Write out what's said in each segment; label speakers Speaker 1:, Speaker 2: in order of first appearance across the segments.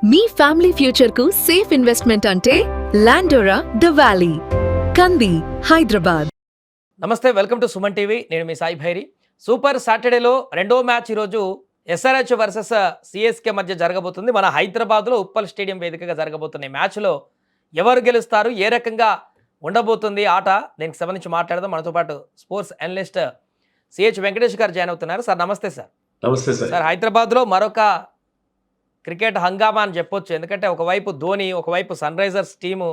Speaker 1: మీ family future కు safe investment అంటే లాండోరా the valley, కంది, హైదరాబాద్.
Speaker 2: నమస్తే, వెల్కమ్ టు సుమన్ టీవీ. నేను మీ సాయి భైరి. సూపర్ సాటర్డేలో రెండో మ్యాచ్ ఈరోజు ఎస్ఆర్హెచ్ వర్సెస్ సిఎస్కే మధ్య జరగబోతుంది. మన హైదరాబాద్లో ఉప్పల్ స్టేడియం వేదికగా జరగబోతున్న ఈ మ్యాచ్లో ఎవరు గెలుస్తారు, ఏ రకంగా ఉండబోతుంది ఆట, దీనికి సంబంధించి మాట్లాడదాం. మనతో పాటు స్పోర్ట్స్ అనలిస్ట్ సిహెచ్ వెంకటేష్ గారు జాయిన్ అవుతున్నారు. సార్ నమస్తే. సార్
Speaker 3: నమస్తే సార్.
Speaker 2: సార్, హైదరాబాద్లో మరొక క్రికెట్ హంగామా అని చెప్పొచ్చు. ఎందుకంటే ఒకవైపు ధోని, ఒకవైపు సన్ రైజర్స్ టీము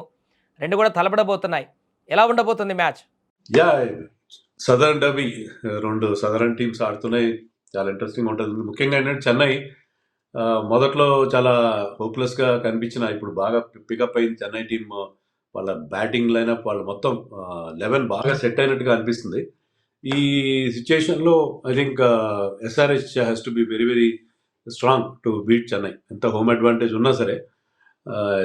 Speaker 2: రెండు కూడా తలపడబోతున్నాయి. ఎలా ఉండబోతుంది మ్యాచ్?
Speaker 3: యా, సదరన్ డర్బీ, రెండు సదరన్ టీమ్స్ ఆడుతున్నాయి. చాలా ఇంట్రెస్టింగ్ ఉంటుంది. ముఖ్యంగా ఏంటంటే చెన్నై మొదట్లో చాలా హోప్లెస్గా కనిపించిన, ఇప్పుడు బాగా పికప్ అయింది చెన్నై టీమ్. వాళ్ళ బ్యాటింగ్ లైనప్, వాళ్ళు మొత్తం 11 బాగా సెట్ అయినట్టుగా అనిపిస్తుంది. ఈ సిచ్యుయేషన్లో I think SRH has to be very very strong to beat Chennai. ఎంత హోమ్ అడ్వాంటేజ్ ఉన్నా సరే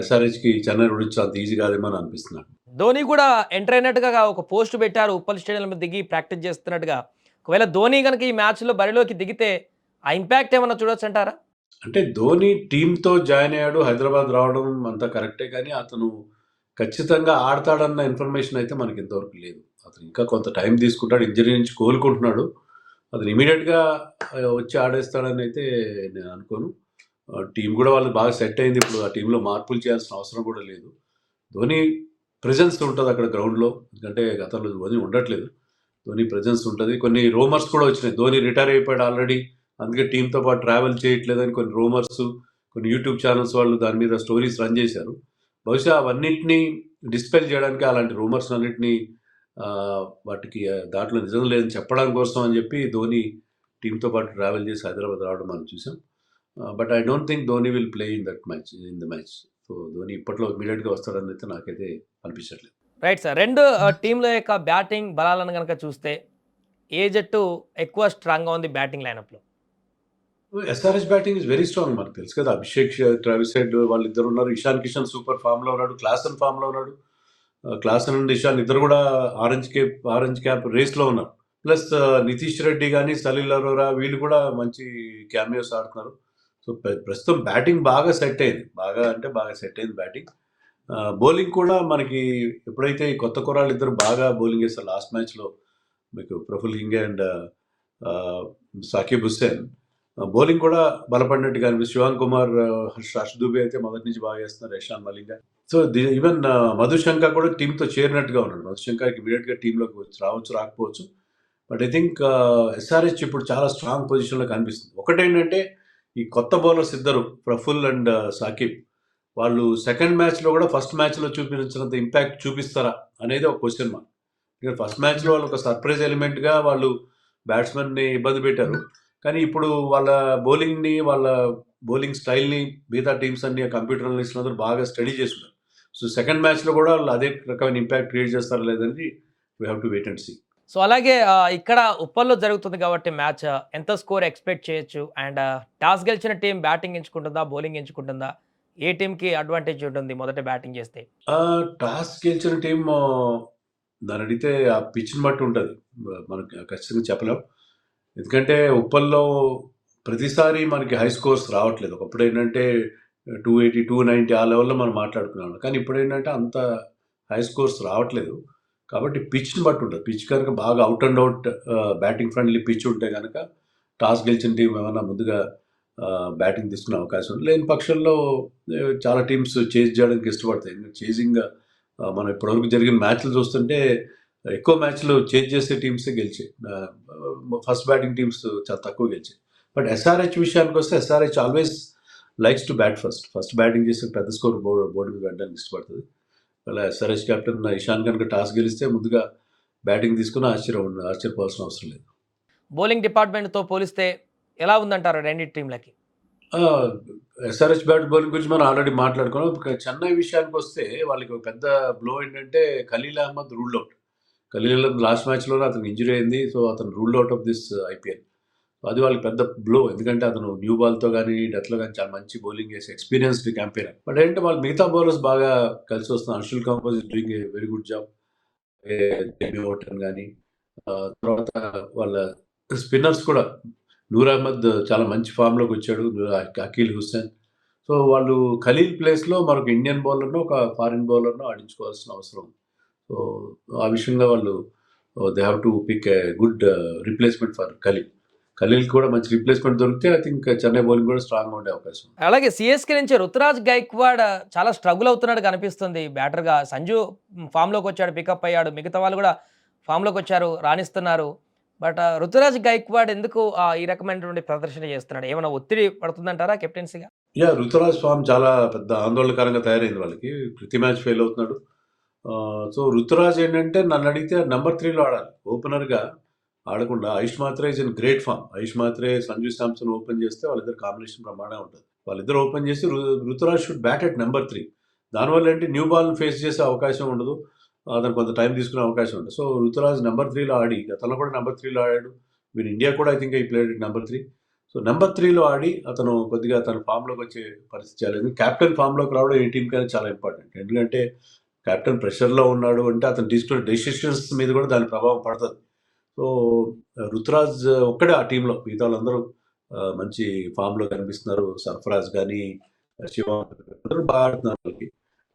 Speaker 3: ఎస్ఆర్హెచ్కి చెన్నై ఓడించడం అంత ఈజీ కాదేమో అని అనిపిస్తున్నాడు.
Speaker 2: ధోని కూడా ఎంటర్ అయినట్టుగా ఒక పోస్ట్ పెట్టారు, ఉప్పల్ స్టేడియంలో దిగి ప్రాక్టీస్ చేస్తున్నట్టుగా. ఒకవేళ ధోని కనుక ఈ మ్యాచ్లో బరిలోకి దిగితే ఆ ఇంపాక్ట్ ఏమన్నా చూడొచ్చు అంటారా?
Speaker 3: అంటే ధోని టీంతో జాయిన్ అయ్యాడు, హైదరాబాద్ రావడం అంతా కరెక్టే, కానీ అతను ఖచ్చితంగా ఆడతాడన్న ఇన్ఫర్మేషన్ అయితే మనకి ఇంతవరకు లేదు. అతను ఇంకా కొంత టైం తీసుకుంటాడు, ఇంజరీ నుంచి కోలుకుంటున్నాడు. అతను ఇమీడియట్గా వచ్చి ఆడేస్తాడని అయితే నేను అనుకోను. టీం కూడా వాళ్ళు బాగా సెట్ అయింది. ఇప్పుడు ఆ టీంలో మార్పులు చేయాల్సిన అవసరం కూడా లేదు. ధోని ప్రెజెన్స్ ఉంటుంది అక్కడ గ్రౌండ్లో, ఎందుకంటే గతంలో ధోని ఉండట్లేదు. ధోని ప్రెజెన్స్ ఉంటుంది. కొన్ని రూమర్స్ కూడా వచ్చినాయి, ధోని రిటైర్ అయిపోయాడు ఆల్రెడీ, అందుకే టీంతో పాటు ట్రావెల్ చేయట్లేదని కొన్ని రూమర్స్, కొన్ని యూట్యూబ్ ఛానల్స్ వాళ్ళు దాని మీద స్టోరీస్ రన్ చేశారు. బహుశా అవన్నింటినీ డిస్పెల్ చేయడానికి, అలాంటి రూమర్స్ అన్నింటినీ వాటికి దాంట్లో నిజం లేదని చెప్పడం కోసం అని చెప్పి ధోని టీంతో పాటు ట్రావెల్ చేసి హైదరాబాద్ రావడం మనం చూసాం. But I don't think Dhoni will play in the match. So Dhoni ఇప్పట్లో ఇమీడియట్గా వస్తాడని అయితే నాకైతే అనిపించట్లేదు.
Speaker 2: రైట్ సార్, రెండు టీంల యొక్క బ్యాటింగ్ బలాలను కనుక చూస్తే ఏ జట్టు ఎక్కువ స్ట్రాంగ్గా ఉంది బ్యాటింగ్ లైనప్లో?
Speaker 3: SRH batting is very strong. మనకు తెలుసు కదా, అభిషేక్, ట్రావిస్ హెడ్ వాళ్ళిద్దరు ఉన్నారు. ఇషాన్ కిషన్ సూపర్ ఫామ్లో ఉన్నాడు, క్లాసన్ ఫామ్లో ఉన్నాడు. క్లాసన్ అండ్ ఇషాన్ ఇద్దరు కూడా ఆరెంజ్ క్యాప్ రేస్లో ఉన్నారు. ప్లస్ నితీష్ రెడ్డి కానీ సలీల్ అరోరా వీళ్ళు కూడా మంచి క్యామియోస్ ఆడుతున్నారు. సో ప్రస్తుతం బ్యాటింగ్ బాగా సెట్ అయింది, బాగా సెట్ అయింది బ్యాటింగ్. బౌలింగ్ కూడా మనకి ఎప్పుడైతే ఈ కొత్త కుర్రాళ్ళు ఇద్దరు బాగా బౌలింగ్ చేస్తారు, లాస్ట్ మ్యాచ్లో మీకు ప్రఫుల్ హింగే అండ్ సాకిబ్ హుస్సేన్, బౌలింగ్ కూడా బలపడినట్టుగా అనిపిస్తుంది. శివాన్ కుమార్, హర్ష్ దూబే అయితే మొదటి నుంచి బాగా చేస్తున్నారు, యశాన్ మలింగా. సో ఈవెన్ మధుశంక కూడా టీంతో చేరినట్టుగా ఉన్నాడు. మధుశంకర్కి ఇమీడియట్గా టీంలోకి రాకపోవచ్చు. బట్ ఐ థింక్ ఎస్ఆర్హెచ్ ఇప్పుడు చాలా స్ట్రాంగ్ పొజిషన్లో కనిపిస్తుంది. ఒకటేంటంటే ఈ కొత్త బౌలర్స్ ఇద్దరు ప్రఫుల్ అండ్ సాకిబ్, వాళ్ళు సెకండ్ మ్యాచ్లో కూడా ఫస్ట్ మ్యాచ్లో చూపించినంత ఇంపాక్ట్ చూపిస్తారా అనేది ఒక క్వశ్చన్ మార్క్. ఇక్కడ ఫస్ట్ మ్యాచ్లో వాళ్ళు ఒక సర్ప్రైజ్ ఎలిమెంట్గా వాళ్ళు బ్యాట్స్మెన్ని ఇబ్బంది పెట్టారు, కానీ ఇప్పుడు వాళ్ళ బౌలింగ్ స్టైల్ని మిగతా టీమ్స్ అన్ని కంప్యూటర్ అనలిస్టులు అందరూ బాగా స్టడీ చేస్తున్నారు. సో సెకండ్ మ్యాచ్లో కూడా వాళ్ళు అదే రకమైన ఇంపాక్ట్ క్రియేట్ చేస్తారా లేదని we have to wait and see.
Speaker 2: So అలాగే ఇక్కడ ఉప్పల్లో జరుగుతుంది కాబట్టి మ్యాచ్ ఎంత స్కోర్ ఎక్స్పెక్ట్ చేయొచ్చు? అండ్ టాస్ గెలిచిన టీం బ్యాటింగ్ ఎంచుకుంటుందా, బౌలింగ్ ఎంచుకుంటుందా? ఏ టీంకి అడ్వాంటేజ్ ఉంటుంది మొదట బ్యాటింగ్ చేస్తే?
Speaker 3: టాస్ గెలిచిన టీం దాన్ని అడిగితే ఆ పిచ్ని బట్టి ఉంటుంది, మనకి ఖచ్చితంగా చెప్పలేం. ఎందుకంటే ఉప్పల్లో ప్రతిసారి మనకి హై స్కోర్స్ రావట్లేదు. ఒకప్పుడు ఏంటంటే 280, 290 ఆ లెవెల్లో మనం మాట్లాడుకున్నాం, కానీ ఇప్పుడు ఏంటంటే అంత హై స్కోర్స్ రావట్లేదు. కాబట్టి పిచ్ని బట్టి ఉంటుంది. పిచ్ కనుక బాగా out and out batting friendly pitch ఉంటే కనుక టాస్ గెలిచిన టీం ఏమైనా ముందుగా బ్యాటింగ్ తీసుకునే అవకాశం ఉంది. లేని పక్షంలో చాలా టీమ్స్ చేజ్ చేయడానికి ఇష్టపడతాయి. చేజింగ్ మనం ఇప్పటివరకు జరిగిన మ్యాచ్లు చూస్తుంటే ఎక్కువ మ్యాచ్లు చేజ్ చేసే టీమ్సే గెలిచాయి, ఫస్ట్ బ్యాటింగ్ టీమ్స్ చాలా తక్కువ గెలిచాయి. బట్ ఎస్ఆర్హెచ్ విషయానికి వస్తే SRH always likes to bat first batting చేసి పెద్ద స్కోర్ బోర్డు మీద పెట్టడానికి ఇష్టపడుతుంది. అలా ఎస్ఆర్హెచ్ కెప్టెన్ ఇషాన్ కనుక టాస్ గెలిస్తే ముందుగా బ్యాటింగ్ తీసుకుని ఆశ్చర్యపోవాల్సిన అవసరం లేదు.
Speaker 2: బౌలింగ్ డిపార్ట్మెంట్తో పోలిస్తే ఎలా ఉందంటారు రెండు టీంలకి?
Speaker 3: ఎస్ఆర్హెచ్ బౌలింగ్ గురించి మనం ఆల్రెడీ మాట్లాడుకున్నాం. చెన్నై విషయానికి వస్తే వాళ్ళకి ఒక పెద్ద బ్లో ఏంటంటే Khalil Ahmed ruled out. Khalil Ahmed last మ్యాచ్లోనే అతనికి ఇంజరీ అయింది. సో అతను ruled out of this IPL. అది వాళ్ళకి పెద్ద బ్లో, ఎందుకంటే అతను న్యూ బాల్తో కానీ డెత్లో కానీ చాలా మంచి బౌలింగ్ చేసి ఎక్స్పీరియన్స్డ్ క్యాంపెయినర్. బట్ ఏంటంటే వాళ్ళు మిగతా బౌలర్స్ బాగా కలిసి వస్తున్నారు. Anshul compose is doing a very good job. Jamie vote on కానీ, తర్వాత వాళ్ళ స్పిన్నర్స్ కూడా నూర్ అహ్మద్ చాలా మంచి ఫామ్లోకి వచ్చాడు, అకీల్ హుస్సేన్. సో వాళ్ళు ఖలీల్ ప్లేస్‌లో మరొక ఇండియన్ బౌలర్‌నో, ఒక ఫారిన్ బౌలర్‌నో ఆడించుకోవాల్సిన అవసరం ఉంది. సో ఆ విషయంగా వాళ్ళు they have to pick a good replacement for Khalil. ఖలీల్‌కి కూడా మంచి రిప్లేస్‌మెంట్ దొరికితే ఐ థింక్ చెన్నై బౌలింగ్ కూడా స్ట్రాంగ్‌గా ఉండే అవకాశం ఉంది.
Speaker 2: అలాగే సీఎస్కే నుంచి రుతురాజ్ గైక్వాడ్ చాలా స్ట్రగుల్ అవుతున్నాడు కనిపిస్తుంది బ్యాటర్‌గా. సంజు ఫామ్‌లోకి వచ్చాడు, పికప్ అయ్యాడు. మిగతా వాళ్ళు కూడా ఫామ్‌లోకి వచ్చారు, రాణిస్తున్నారు. బట్ రుతురాజ్ గైక్వాడ్ ఎందుకు ఈ రకమైనటువంటి ప్రదర్శన చేస్తున్నాడు? ఏమైనా ఒత్తిడి పడుతుందంటారా కెప్టెన్సీగా?
Speaker 3: రుతురాజ్ ఫామ్ చాలా పెద్ద ఆందోళనకరంగా తయారైంది వాళ్ళకి. ప్రతి మ్యాచ్ ఫెయిల్ అవుతున్నాడు. సో రుతురాజ్ ఏంటంటే నన్నడిగితే నంబర్ 3లో ఆడాలి. ఓపెనర్‌గా ఆడకుండా ఆయుష్ మాత్రే is in great form. Ayush Mhatre, Sanju Samson open చేస్తే వాళ్ళిద్దరి కాంబినేషన్ బ్రహ్మాండంగా ఉంటది. వాళ్ళిద్దరు ఓపెన్ చేసి Ruturaj should bat at number 3. దానివల్ల ఏంటి న్యూ బాల్‌ని ఫేస్ చేసే అవకాశం ఉండదు. అతను కొంత టైం తీసుకునే అవకాశం ఉంటుంది. సో రుతురాజ్ నంబర్ 3లో ఆడి, గతంలో కూడా నంబర్ 3లో ఆడాడు. వీన్ ఇండియా కూడా I think he played at number 3. సో నంబర్ 3లో ఆడి అతను కొద్దిగా తన ఫామ్‌లోకి వచ్చే పరిస్థితి చాలా. కెప్టెన్ ఫామ్‌లోకి రావడం ఏ టీమ్‌కైనా చాలా ఇంపార్టెంట్. ఎందుకంటే కెప్టెన్ ప్రెషర్‌లో ఉన్నాడు అంటే అతను తీసుకునే డెసిషన్స్ మీద కూడా దాని ప్రభావం పడతది. సో రుతురాజ్ ఒక్కడే ఆ టీమ్‌లో. మిగతా వాళ్ళందరూ మంచి ఫామ్‌లో కనిపిస్తున్నారు. సర్ఫరాజ్ గాని, శివ అందరూ బాగా ఆడుతున్నారు వాళ్ళకి.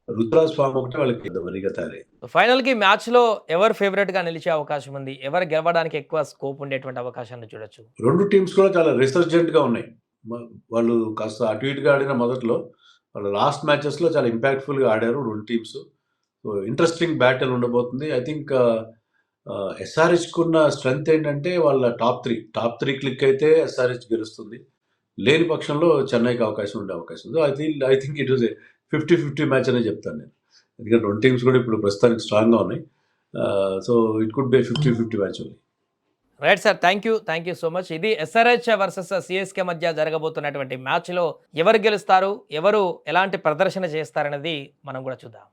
Speaker 3: రుతురాజ్ ఫామ్ ఒకటే వాళ్ళకి వరీగా తయారైంది.
Speaker 2: ఫైనల్‌కి మ్యాచ్‌లో ఎవరు ఫేవరెట్‌గా నిలిచే అవకాశం ఉంది? ఎవరు గెలవడానికి ఎక్కువ స్కోప్ ఉండేటువంటి అవకాశాన్ని చూడొచ్చు?
Speaker 3: 2 టీమ్స్ కూడా చాలా రిసర్జెంట్‌గా ఉన్నాయి. మ వాళ్ళు కాస్త అటు ఇటుగా ఆడిన మొదట్లో, వాళ్ళ లాస్ట్ మ్యాచెస్‌లో చాలా ఇంపాక్ట్‌ఫుల్‌గా ఆడారు 2 టీమ్స్. సో ఇంట్రెస్టింగ్ బ్యాటిల్ ఉండబోతుంది. ఐ థింక్ ఎస్ఆర్‌హెచ్‌కున్న స్ట్రెంత్ ఏంటంటే వాళ్ళ టాప్ 3 క్లిక్ అయితే ఎస్ఆర్‌హెచ్ గెలుస్తుంది. లేని పక్షంలో చెన్నైకి అవకాశం ఉండే అవకాశం ఉంది. I think it was a 50-50 match అనే చెప్తాను నేను. ఎందుకంటే 2 టీమ్స్ కూడా ఇప్పుడు ప్రస్తుతానికి స్ట్రాంగ్‌గా ఉన్నాయి. So it could be 50-50 match only.
Speaker 2: Right sir. Thank you so much. ఇది ఎస్ఆర్‌హెచ్ వర్సెస్ సీఎస్‌కే మధ్య జరగబోతున్నటువంటి మ్యాచ్‌లో ఎవరు గెలుస్తారు? ఎవరు ఎలాంటి ప్రదర్శన చేస్తారనేది మనం కూడా చూద్దాం.